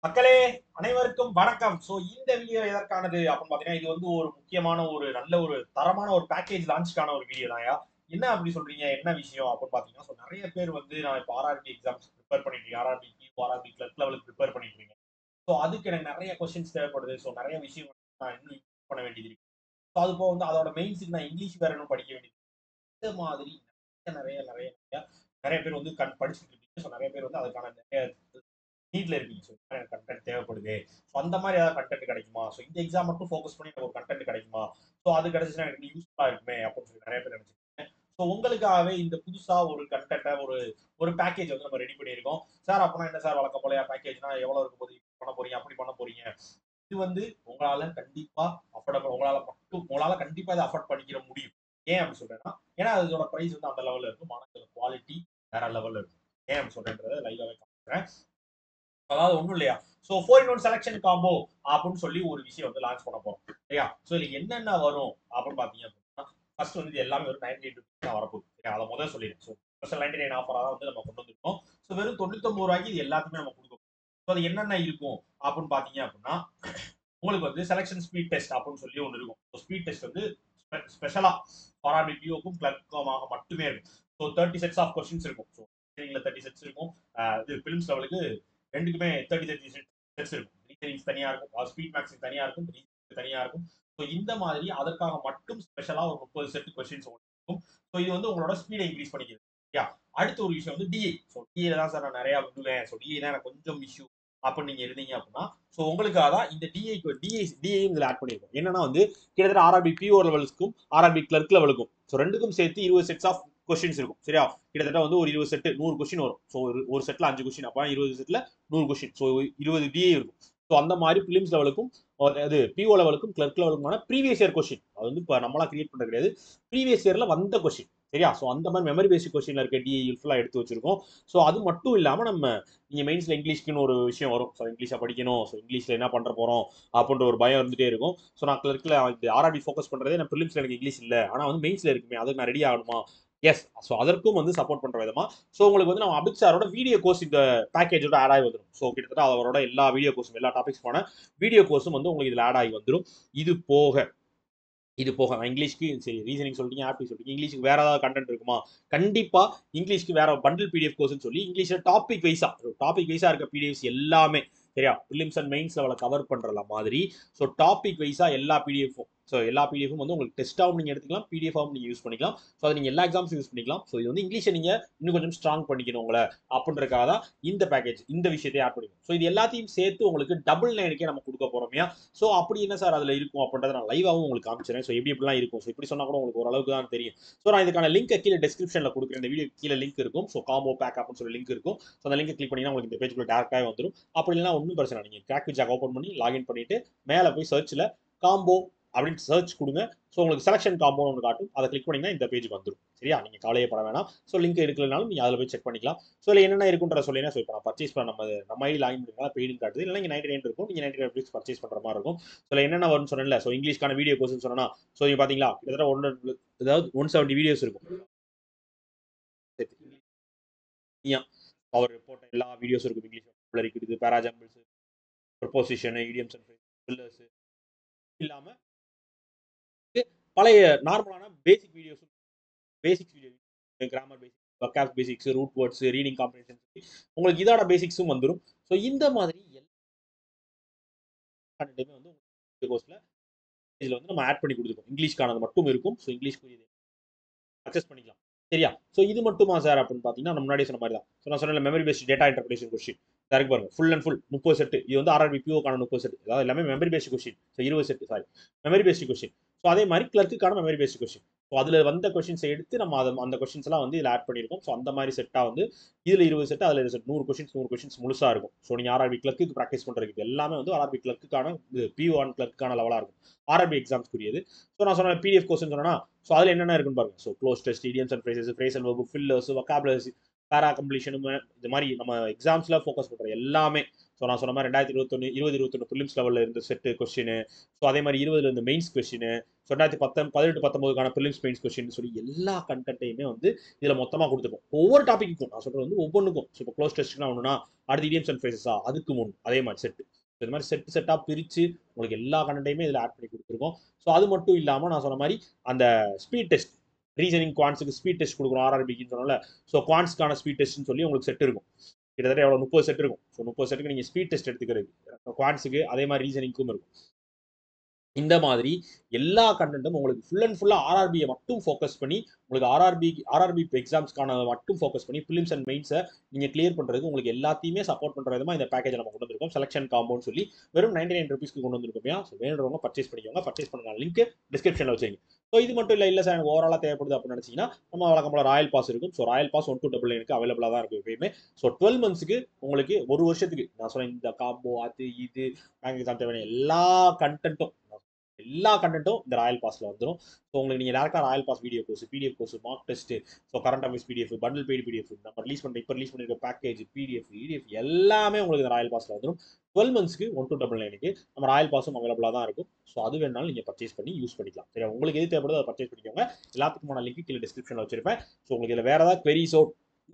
மக்களே அனைவருக்கும் வணக்கம். இந்த வீடியோ எதற்கானது அப்படின்னு பாத்தீங்கன்னா, இது வந்து ஒரு முக்கியமான ஒரு நல்ல ஒரு தரமான ஒரு பேக்கேஜ் லான்ச்க்கான ஒரு வீடியோ தான்யா. என்ன அப்படி சொல்றீங்க? என்ன விஷயம் அப்படின்னு பாத்தீங்கன்னா, நெறைய பேர் வந்து நான் இப்ப ஆர்ஆர்பி எக்ஸாம்ஸ் பிரிப்பேர் பண்ணிட்டு இருக்கேன். ஆர்ஆர்பி பியூ, ஆர்ஆர்பி கிளர்க் லெவலுக்கு பிரிப்பேர் பண்ணிட்டு இருக்கேன். அதுக்கு எனக்கு நெறைய கொஸ்டின்ஸ் தேவைப்படுது. நெறைய விஷயம் நான் இன்னும் இம்ப்ரூவ் பண்ண வேண்டியது இருக்கு. அது போக வந்து அதோட மெயின்ஸ்க்கு நான் இங்கிலீஷ் வேற இன்னும் படிக்க வேண்டியது. இந்த மாதிரி நெறைய நெறைய நெறைய நெறைய பேர் வந்து படிச்சுட்டு இருக்கீங்க. நெறைய பேர் வந்து அதுக்கான நெறைய நீட்ல இருக்கீங்க. எனக்கு கன்டென்ட் தேவைப்படுது. அந்த மாதிரி ஏதாவது கன்டென்ட் கிடைக்குமா? இந்த எக்ஸாம் மட்டும் ஃபோக்கஸ் பண்ணி எனக்கு ஒரு கன்டென்ட் கிடைக்குமா? அது கிடைச்சுன்னா எனக்கு யூஸ்ஃபுல்லா இருக்குமே அப்படின்னு சொல்லி நெறைய பேர் நினைச்சிருக்கேன். உங்களுக்காகவே இந்த புதுசா ஒரு கன்டென்ட்டை ஒரு ஒரு பேக்கேஜ் வந்து நம்ம ரெடி பண்ணியிருக்கோம். சார் அப்பனா என்ன சார் வழக்கம் போலயா பேக்கேஜ்னா எவ்வளவு இருக்க போது பண்ண போறீங்க அப்படி பண்ண போறீங்க. இது வந்து உங்களால கண்டிப்பா அஃபோர்டபிள் உங்களால கண்டிப்பா இதை அஃபோர்ட் பண்ணிக்கிற முடியும். ஏன் அப்படி சொல்றேன்னா, ஏன்னா அதோட பிரைஸ் வந்து அந்த லெவல்ல இருக்கும். ஆனால் குவாலிட்டி வேற லெவல்ல இருக்கும். ஏன் அப்படி சொல்றேன்றதை லைவாவே காமிக்கிறேன். அதாவது ஒண்ணும் இல்லையா. 4 in 1 செலக்ஷன் காம்போ அப்படின்னு சொல்லி ஒரு விஷயம் வந்து லான்ச் பண்ண போறோம். சரியா? இதுல என்னென்ன வரும் அப்படின்னு பாத்தீங்க அப்படின்னா, ஃபர்ஸ்ட் வந்து இது எல்லாமே ஒரு 98 ரூபீஸ் தான் வரப்போகுது. சரியா? அதை முதல்ல சொல்லிடுறேன். ஸ்பெஷல் 99 ஆஃபரா தான் வந்து நம்ம கொண்டு வந்திருக்கோம். வெறும் 99 ரூபாய்க்கு இது எல்லாத்துமே நம்ம கொடுக்கணும். அது என்னென்ன இருக்கும் அப்படின்னு பாத்தீங்க அப்படின்னா, உங்களுக்கு வந்து செலக்ஷன் ஸ்பீட் டெஸ்ட் அப்படின்னு சொல்லி ஒன்று இருக்கும். ஸ்பீட் டெஸ்ட் வந்து ஸ்பெஷலா ஆர்ஆர்பி பிஓக்கும் கிளர்க்குமாக மட்டுமே இருக்கும். 30 செட்ஸ் ஆஃப் கொஸ்டின்ஸ் இருக்கும். 30 செட்ஸ் இருக்கும். இது பிலிம்ஸ் லெவலுக்கு ரெண்டுக்குமே 30 செட்ஸ் இருக்கும். ரீசனிங்ஸ் தனியா இருக்கும், ஸ்பீட் மேக்ஸ் தனியா இருக்கும், தனியா இருக்கும். இந்த மாதிரி அதற்காக மட்டும் ஸ்பெஷலா ஒரு 30 செட் கொஸ்டின்ஸ் இருக்கும். இது வந்து உங்களோட ஸ்பீடை இன்க்ரீஸ் பண்ணிக்கிறது. அடுத்த ஒரு விஷயம் வந்து டிஐ. டிஐ தான் சார் நான் நிறைய விடுவேன். டிஐ தான் எனக்கு கொஞ்சம் இஷ்யூ அப்படின்னு நீங்க இருந்தீங்க அப்படின்னா, உங்களுக்காக தான் இந்த டிஐயும் இதுல ஆட் பண்ணிருக்கோம். என்னன்னா வந்து கிட்டத்தட்ட ஆர்ஆர்பி பிஓ லெவலுக்கும் ஆர்ஆர்பி கிளர்க் லெவலுக்கும் ரெண்டுக்கும் சேர்த்து 20 செட்ஸ் ஆஃப் கொஸ்டின்ஸ் இருக்கும். சரியா? கிட்டத்தட்ட வந்து ஒரு 20 செட் 100 கொஸ்டின் வரும். ஒரு செட்ல 5 கொஸ்டின், அப்ப 20 செட்ல 100 கொஸ்டின். 20 டிஏ இருக்கும். அந்த மாதிரி பிலிம்ஸ் லெவலுக்கும் அது பிஓ லெவலுக்கும் கிளர்க் லெவலுக்குமான ப்ரீவியஸ் இயர் கொஸ்டின், அது வந்து இப்போ நம்மளா கிரியேட் பண்றது கிடையாது, ப்ரீவியஸ் இயர்ல வந்த கொஸ்டின். சரியா? அந்த மாதிரி மெமரி பேசிக் கொஸ்டின்ல இருக்க டிஏ ஃபுல்லா எடுத்து வச்சிருக்கோம். அது மட்டும் இல்லாம நம்ம நீங்க மெயின்ஸ்ல இங்கிலீஷ்க்குன்னு ஒரு விஷயம் வரும். இங்கிலீஷை படிக்கணும், இங்கிலீஷ்ல என்ன பண்ற போறோம் அப்படின்ற ஒரு பயம் இருந்துட்டே இருக்கும். நான் கிளர்க்ல ஆர்ஆர்பி ஃபோக்கஸ் பண்றதே நான் பிலிம்ஸ்ல எனக்கு இங்கிலீஷ் இல்லை, ஆனா வந்து மெயின்ஸ்ல இருக்குமே அதுக்கு நான் ரெடி ஆகணுமா? எஸ். அதற்கும் வந்து சப்போர்ட் பண்ற விதமா உங்களுக்கு வந்து நம்ம அபித் சாரோட வீடியோ கோர்ஸ் இந்த பேக்கேஜோட ஆட் ஆகி வந்துடும். கிட்டத்தட்ட அவரோட எல்லா வீடியோ கோர்ஸும் எல்லா டாபிக்ஸ் போன வீடியோ கோர்ஸும் வந்து உங்களுக்கு இதுல ஆட் ஆகி வந்துடும். இது போக இங்கிலீஷ்க்கு சரி, ரீசனிங் சொல்லிட்டீங்க, ஆப்டி சொல்லிட்டீங்க, இங்கிலீஷ்க்கு வேற ஏதாவது கண்டென்ட் இருக்குமா? கண்டிப்பா இங்கிலீஷ்க்கு வேற பண்டில் பிடிஎஃப் கோர்ஸ்னு சொல்லி இங்கிலீஷ்ல டாபிக் வைஸா இருக்க பிடிஎஃப்ஸ் எல்லாமே, சரியா, பிலிம்ஸ் அண்ட் மெயின்ஸ் லெவலை கவர் பண்ற மாதிரி டாபிக் வைஸா எல்லா பிடிஎஃப்பும் எல்லா பிடிஎஃப்பும் வந்து உங்களுக்கு டெஸ்ட்டாகவும் நீங்க எடுத்துக்கலாம், பிடிஎஃபாகவும் நீங்க யூஸ் பண்ணிக்கலாம். அதை நீங்க எல்லா எக்ஸாம்ஸ் யூஸ் பண்ணிக்கலாம். இது வந்து இங்கிலீஷை நீங்க இன்னும் கொஞ்சம் ஸ்ட்ராங் பண்ணிக்கணும் உங்களை அப்படின்றதுக்காக தான் இந்த பேக்கேஜ், இந்த விஷயத்தை ஆட் பண்ணிக்கணும். இது எல்லாத்தையும் சேர்த்து உங்களுக்கு டபுள் 9க்கே நம்ம கொடுக்க போறோம். அப்படி என்ன சார் அதுல இருக்கும் அப்படின்றத நான் லைவாகவும் உங்களுக்கு காமிச்சிடுறேன். எப்படி எப்படிலாம் இருக்கும், இப்படி சொன்னா கூட உங்களுக்கு ஓரளவுக்கு தான் தெரியும். நான் இதுக்கான லிங்க் கீழே டிஸ்கிரிப்ஷன்ல கொடுக்குறேன். இந்த வீடியோ கீழே லிங்க் இருக்கும். காம்போ பேக் அப்படின்னு சொல்லி லிங்க் இருக்கும். அந்த லிங்க் கிளிக் பண்ணீங்கன்னா உங்களுக்கு இந்த பேஜ்க்குள்ள டேரக்டாக வந்துடும். அப்படி இல்லைன்னா ஒன்றும் பிரச்சனை, நீங்க கிராக் விஜாக் ஓப்பன் பண்ணி லாகின் பண்ணிட்டு மேலே போய் சர்ச்ல காம்போ அப்படின்னு சர்ச் கொடுங்க. உங்களுக்கு செலக்ஷன் காம்போ ஒன்று காட்டும். அதை கிளிக் பண்ணீங்கன்னா இந்த பேஜுக்கு வந்துடும். சரியா? நீங்க கவலையே பட வேணாம். லிங்க் எடுக்கலனாலும் நீங்க அதில் போய் செக் பண்ணிக்கலாம். இதுல என்னென்ன இருக்குன்ற சொல்லினா, இப்போ நான் பர்ச்சேஸ் பண்ண நம்ம ஐடி லாகின் பண்ணிக்கலாம், பெய்டுன்னு காட்டுது. இல்லைன்னா இங்கே 99 இருக்கும், நீங்க 99 ருபீஸ் பர்ச்சேஸ் பண்ற மாதிரி இருக்கும். என்னென்ன வரும்னு சொன்னேன்ல, இங்கிலீஷ்க்கான வீடியோ கோர்ஸ்னு சொன்னா, நீங்க பாத்தீங்களா கிட்டத்தட்ட அதாவது 170 வீடியோஸ் இருக்கும். அவர் போட்ட எல்லா வீடியோஸ் இருக்கும். இங்கிலீஷ் இருக்குது, parajumbles, preposition, idioms and fillers இல்லாம பழைய நார்மலான basic video, grammar basics, vocab basics, root words, reading comprehension, உங்களுக்கு இதோட பேசிக்ஸும் வந்துடும். இந்த மாதிரி எல்லா வந்து கோர்ஸ்ல இதுல வந்து நம்ம ஆட் பண்ணி கொடுத்துருக்கோம். இங்கிலீஷ்க்கானது மட்டும் இருக்கும். இங்கிலீஷ்க்கு அக்சஸ் பண்ணிக்கலாம். சரியா? இது மட்டுமா சார் அப்படின்னு பாத்தீங்கன்னா, நான் முன்னாடியே சொன்ன மாதிரி தான். நான் சொன்ன memory based data interpretation question இருக்கு பாருங்க, ஃபுல் அண்ட் ஃபுல் 30 செட். இது வந்து ஆர்ஆர்பி பிஓக்கான 30 செட். அதாவது எல்லாமே memory based question. 20 set, sorry, memory based question. அதே மாதிரி கிளர்க்குக்கான மெமரி பேஸ்ட் கொஸ்டின். அதுல வந்த கொஸ்டின்ஸை எடுத்து நம்ம அந்த கொஸ்டின்ஸ் எல்லாம் வந்து இதுல ஆட் பண்ணிருக்கோம். அந்த மாதிரி செட்டா வந்து இதுல 20 செட், அதுல 20 செட், 100 கொஸ்டின்ஸ் முழுசா இருக்கும். நீங்க ஆர்ஆர்பி கிளர்க்கு ப்ராக்டிஸ் பண்றதுக்கு எல்லாமே வந்து ஆர்ஆர்பி கிளர்க்குக்கான பிஓ அண்ட் கிளர்க்குக்கான லெவலா இருக்கும். ஆர்ஆர்பி எக்ஸாம்ஸ்க்குரியது. நான் சொன்ன பிடிஎஃப் கோர்ஸ் சொன்னா, அதுல என்னென்ன இருக்குன்னு பாருங்க. Close test, idioms and phrases, phrasal verb, fillers, vocabularies, பேரா கம்ப்ளீஷன், இந்த மாதிரி நம்ம எக்ஸாம்ஸ்ல ஃபோக்கஸ் பண்ற எல்லாமே நான் சொன்ன மாதிரி 2021 2021 ப்ரிலிம்ஸ் லெவலில் இருந்த செட்டு கொஸ்டின். ஸோ அதே மாதிரி 20 இருந்து mains question. So 2018-19 prelims mains question சொல்லி எல்லா கண்டென்ட்டையுமே வந்து இதில் மொத்தமாக கொடுத்துருக்கோம். ஒவ்வொரு டாப்பிக்கும் நான் சொல்றது வந்து ஒவ்வொன்றுக்கும். ஸோ இப்போ க்ளோஸ் டெஸ்ட்னா ஒன்றுனா அடுத்து இடியம்ஸ் அண்ட் ஃப்ரேசஸா அதுக்கு முன் அதே மாதிரி செட்டு. இந்த மாதிரி செட்டாக பிரித்து உங்களுக்கு எல்லா கண்டென்ட்டையுமே இதில் ஆட் பண்ணி கொடுத்துருக்கோம். ஸோ அது மட்டும் இல்லாமல் நான் சொன்ன மாதிரி அந்த ஸ்பீட் டெஸ்ட் ரீசனிங் குவான்ஸுக்கு ஸ்பீட் டெஸ்ட் கொடுக்குறோம் ஆர்ஆர்பிக்குன்னு சொன்னால. ஸோ குவான்ஸ்க்கான ஸ்பீட் டெஸ்ட்னு சொல்லி உங்களுக்கு செட் இருக்கும். கிட்டத்தட்ட எவ்வளோ 30 செட் இருக்கும். ஸோ 30 செட்டுக்கு நீங்கள் ஸ்பீட் டெஸ்ட் எடுத்துக்கிறது குவான்ஸுக்கு அதே மாதிரி ரீசனிங்க்கும் இருக்கும். இந்த மாதிரி எல்லா கண்டென்ட்டும் உங்களுக்கு ஃபுல் அண்ட் ஃபுல்லாக ஆர்ஆர்பியை மட்டும் ஃபோக்கஸ் பண்ணி உங்களுக்கு ஆர்ஆர்பி எக்ஸாம்ஸ்க்கான மட்டும் ஃபோக்கஸ் பண்ணி ப்ரிலிம்ஸ் அண்ட் மெயின்ஸை நீங்கள் கிளியர் பண்ணுறதுக்கு உங்களுக்கு எல்லாத்தையுமே சப்போர்ட் பண்ணுற விதமாக இந்த பேக்கேஜ் நம்ம கொண்டு வந்திருக்கோம். செலக்ஷன் காம்போன்னு சொல்லி வெறும் 99 ருபீஸ்க்கு கொண்டு வந்திருக்கோம். ஸோ வேணுறவங்க பர்ச்சேஸ் பண்ணிக்கோங்க. பர்ச்சேஸ் பண்ணுங்க, லிங்க் டிஸ்கிரிப்ஷனில் வச்சுருங்க. ஸோ இது மட்டும் இல்லை சார் எனக்கு ஓவராலாக தேவைப்படுது அப்படின்னு நினச்சிங்கன்னா நம்ம வழக்கம் போல ராயல் பாஸ் இருக்கும். ஸோ ராயல் பாஸ் 1299 அவைலபிளாக தான் இருக்கும் எப்பயுமே. ஸோ 12 மந்த்ஸ்க்கு உங்களுக்கு ஒரு வருஷத்துக்கு நான் சொன்னேன் இந்த காம்போ அது இது பேங்க் எக்ஸாம் தேவையான எல்லா கண்டென்ட்டும் இந்த ராயல் பாஸ்ல வந்துடும். ஸோ உங்களுக்கு நீங்கள் டேரக்டாக royal pass video course, PDF course, mock test, so current affairs PDF, bundle paid PDF, நம்ம இப்போ ரிலீஸ் பண்ணிருக்க பேக்கேஜ் பிடிஎஃப் இடிஎஃப் எல்லாமே உங்களுக்கு இந்த ராயல் பாஸ்ல வந்துடும். 12 மந்த்ஸ்க்கு 1299 நம்ம ராயல் பாஸும் அவைலபிளாக தான் இருக்கும். ஸோ அது வேணாலும் நீங்கள் பர்ச்சேஸ் பண்ணி யூஸ் பண்ணிக்கலாம். சரி, உங்களுக்கு எது தேவைப்படுதோ அதை பர்ச்சேஸ் பண்ணிக்கோங்க. எல்லாத்துக்குமான லிங்க் கீழே டிஸ்கிரிப்ஷனில் வச்சிருப்பேன். ஸோ உங்களுக்கு இதில் வேற ஏதாவது queries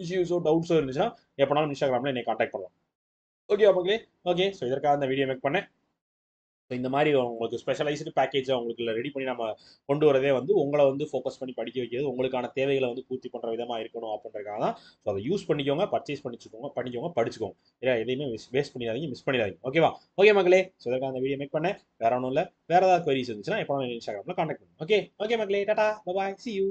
இஷ்யூஸோ டவுட்ஸோ இருந்துச்சுன்னா எப்போனாலும் இன்ஸ்டாகிராமில் என்னை கான்டாக்ட் பண்ணலாம். ஓகே மக்களே, ஓகே. ஸோ இதற்காக இந்த வீடியோ மேக் பண்ணேன். ஸோ இந்த மாதிரி உங்களுக்கு ஸ்பெஷலைஸ்டு பேக்கேஜை உங்களுக்கு ரெடி பண்ணி நம்ம கொண்டு வரதே வந்து உங்களை வந்து ஃபோக்கஸ் பண்ணி படிக்க வைக்கிறது, உங்களுக்கான தேவைகளை வந்து பூர்த்தி பண்ணுற விதமாக இருக்கணும் அப்படின்றதுக்காக தான். ஸோ அதை யூஸ் பண்ணிக்கோங்க, பர்ச்சேஸ் பண்ணிக்கோங்க, படிச்சுக்கோங்க. ஏன்னா எதையுமே வேஸ்ட் பண்ணிடாதீங்க, மிஸ் பண்ணிடாதீங்க. ஓகேவா? ஓகே மக்களே, ஸோ இதற்காக அந்த வீடியோ மேக் பண்ணேன். வேற ஒன்றும் இல்லை. வேறு ஏதாவது queries இருந்துச்சுன்னா எப்போ இன்ஸ்டாகிராமில் கான்டாக்ட் பண்ணுங்க. ஓகே மக்களே, டாடா, பாய், see you.